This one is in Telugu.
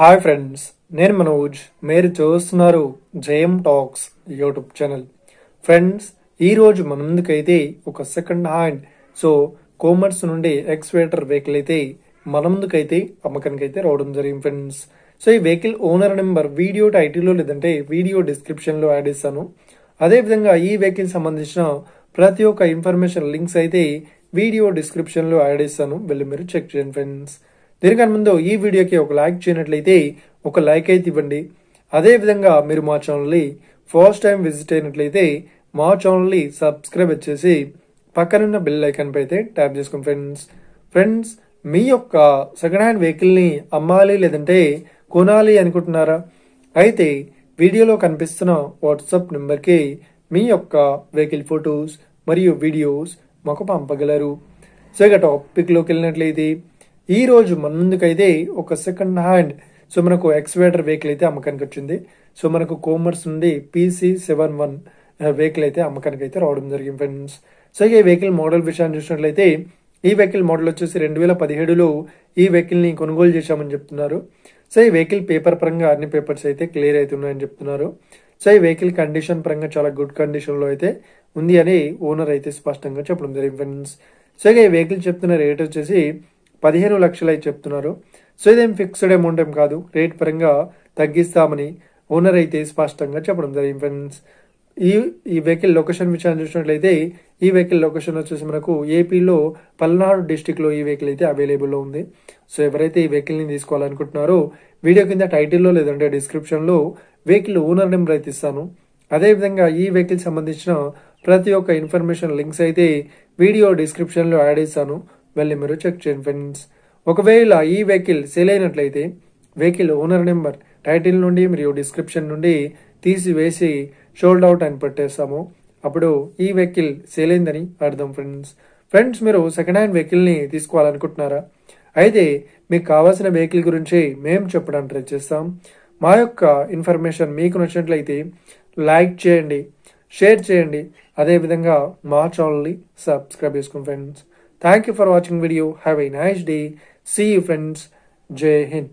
హాయ్ ఫ్రెండ్స్, నేను మనోజ్. మీరు చూస్తున్నారు జయం టాక్స్ యూట్యూబ్ ఛానల్. ఫ్రెండ్స్, ఈరోజు మన ముందుకైతే ఒక సెకండ్ హ్యాండ్ కామర్స్ నుండి ఎక్స్వేటర్ వెహికల్ అయితే మన ముందుకైతే అమ్మకానికి అయితే రావడం జరిగింది ఫ్రెండ్స్. ఈ వెహికల్ ఓనర్ నెంబర్ వీడియో టైటిల్లో లేదంటే వీడియో డిస్క్రిప్షన్లో యాడ్ ఇస్తాను. అదేవిధంగా ఈ వెహికల్ సంబంధించిన ప్రతి ఒక్క ఇన్ఫర్మేషన్ లింక్స్ అయితే వీడియో డిస్క్రిప్షన్లో యాడ్ ఇస్తాను, వెళ్ళి మీరు చెక్ చేయండి ఫ్రెండ్స్. దీనికన్నా ముందు ఈ వీడియోకి ఒక లైక్ చేయనట్లయితే ఒక లైక్ అయితే ఇవ్వండి. అదేవిధంగా మీరు మా ఛానల్ని ఫస్ట్ టైం విజిట్ అయినట్లయితే మా ఛానల్ని సబ్స్క్రైబ్ చేసి పక్కనున్న బెల్ ఐకాన్ పై అయితే ట్యాప్ చేసుకోండి ఫ్రెండ్స్. ఫ్రెండ్స్, మీ యొక్క సెకండ్ హ్యాండ్ వెహికల్ని అమ్మాలి లేదంటే కొనాలి అనుకుంటున్నారా? అయితే వీడియోలో కనిపిస్తున్న వాట్సాప్ నెంబర్కి మీ యొక్క వెహికల్ ఫొటోస్ మరియు వీడియోస్ మాకు పంపగలరు. ఇక టాపిక్లోకి వెళ్ళినట్లయితే ఈ రోజు మన ముందుకైతే ఒక సెకండ్ హ్యాండ్ మనకు ఎక్స్వేటర్ వెహికల్ అయితే అమ్మకానికి వచ్చింది. మనకు కామర్స్ నుండి PC71 వెహికల్ అయితే అమ్మకానికి అయితే రావడం జరిగింది ఫ్రెండ్స్. ఈ వెహికల్ మోడల్ విషయాన్ని చూసినట్లయితే ఈ వెహికల్ మోడల్ వచ్చేసి 2017లో ఈ వెహికల్ ని కొనుగోలు చేశామని చెప్తున్నారు. ఈ వెహికల్ పేపర్ పరంగా అన్ని పేపర్స్ అయితే క్లియర్ అవుతున్నాయని చెప్తున్నారు. ఈ వెహికల్ కండిషన్ పరంగా చాలా గుడ్ కండిషన్ లో అయితే ఉంది అని ఓనర్ అయితే స్పష్టంగా చెప్పడం జరిగింది ఫ్రెండ్స్. ఈ వెహికల్ చెప్తున్న రేట్ వచ్చేసి 15 లక్షలు అయితే చెప్తున్నారు. ఇదేం ఫిక్స్డ్ అమౌంట్ ఏం కాదు, రేట్ పరంగా తగ్గిస్తామని ఓనర్ అయితే స్పష్టంగా చెప్పడం జరిగింది ఫ్రెండ్స్. ఈ వెహికల్ లొకేషన్ విషయాన్ని చూసినట్లయితే ఈ వెహికల్ లొకేషన్ వచ్చేసి మనకు ఏపీలో పల్నాడు డిస్టిక్ లో ఈ వెహికల్ అయితే అవైలబుల్ లో ఉంది. ఎవరైతే ఈ వెహికల్ ని తీసుకోవాలనుకుంటున్నారో వీడియో కింద టైటిల్లో లేదంటే డిస్క్రిప్షన్ లో వెహికల్ ఓనర్ నెంబర్ అయితే ఇస్తాను. అదేవిధంగా ఈ వెహికల్ సంబంధించిన ప్రతి ఒక్క ఇన్ఫర్మేషన్ లింక్స్ అయితే వీడియో డిస్క్రిప్షన్ లో యాడ్ చేస్తాను, వెళ్ళి మీరు చెక్ చేయండి ఫ్రెండ్స్. ఒకవేళ ఈ వెహికల్ సేల్ అయినట్లయితే వెహికల్ ఓనర్ నెంబర్ టైటిల్ నుండి మరియు డిస్క్రిప్షన్ నుండి తీసివేసి షోల్డ్ అవుట్ అని పెట్టేస్తాము. అప్పుడు ఈ వెహికల్ సేల్ అయిందని అర్థం ఫ్రెండ్స్. మీరు సెకండ్ హ్యాండ్ వెహికల్ ని తీసుకోవాలనుకుంటున్నారా? అయితే మీకు కావాల్సిన వెహికల్ గురించి మేము చెప్పడానికి ట్రై చేస్తాం. మా యొక్క ఇన్ఫర్మేషన్ మీకు నచ్చినట్లయితే లైక్ చేయండి, షేర్ చేయండి, అదేవిధంగా మా ఛానల్ని సబ్స్క్రైబ్ చేసుకోండి friends. Thank you for watching video. Have a nice day. See you friends. Jai Hind.